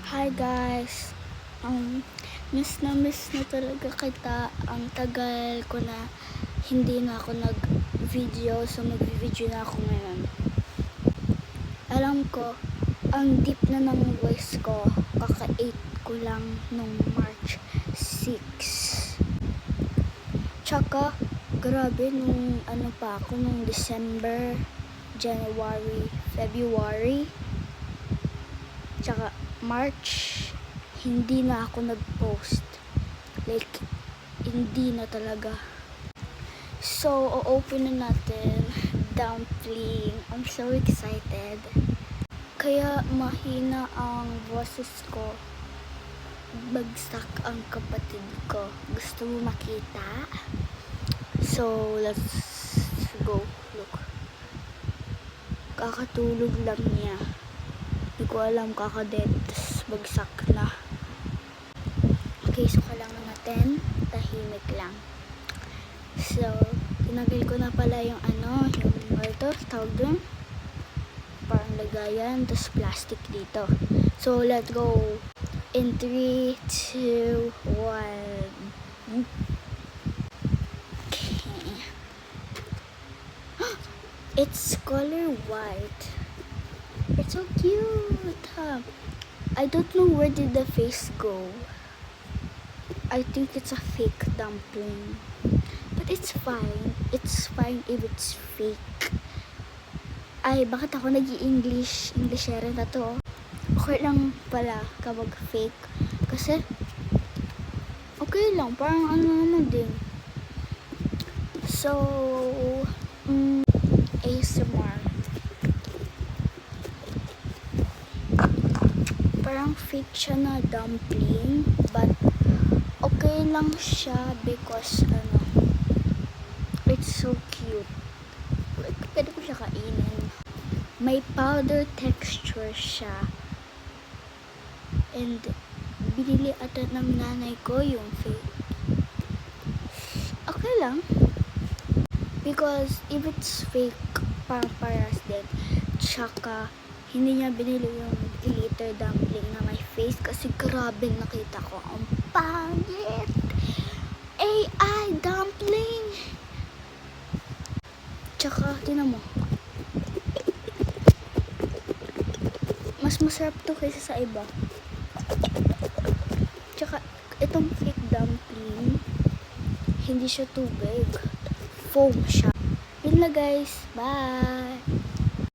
Hi guys! Miss na talaga kita. Ang tagal ko na hindi na ako nag-video, so mag-video na ako ngayon. Alam ko, ang deep na ng voice ko, kaka-8 ko lang nung March 6. Tsaka, grabe nung nung December, January, February, tsaka March, hindi na ako nag-post. Like, hindi na talaga. So, o-open na natin dumpling. I'm so excited. Kaya mahina ang boses ko. Bagsak ang kapatid ko. Gusto mo makita? So, let's go. Look. Kakatulog lang niya. Hindi ko alam, kakadet. Bagsak na. Okay, so kailangan natin tahimik lang. So, tinagil ko na pala yung tawag dun, parang lagayan, tapos plastic dito. So, let's go. In 3, 2, 1. Okay. It's color white. It's so cute. I don't know where did the face go. I think it's a fake dumpling. But it's fine. It's fine if it's fake. Ay, bakit ako nag-i-English? Englishera na to. Okay lang pala kapag fake. Kasi, okay lang. Parang ano din. So, ASMR. Parang fake siya na dumpling, but okay lang siya because it's so cute. Like, pwede ko siya kainin. May powder texture siya. And binili ata ng nanay ko yung fake. Okay lang. Because if it's fake, parang paras din. Tsaka, hindi niya binili yung glitter dumpling na may face kasi grabe nakita ko. Ang pangit! AI dumpling! Tsaka, tinan mo. Mas masarap to kaysa sa iba. Tsaka, itong fake dumpling, hindi siya tubig. Foam siya. Yun na guys. Bye!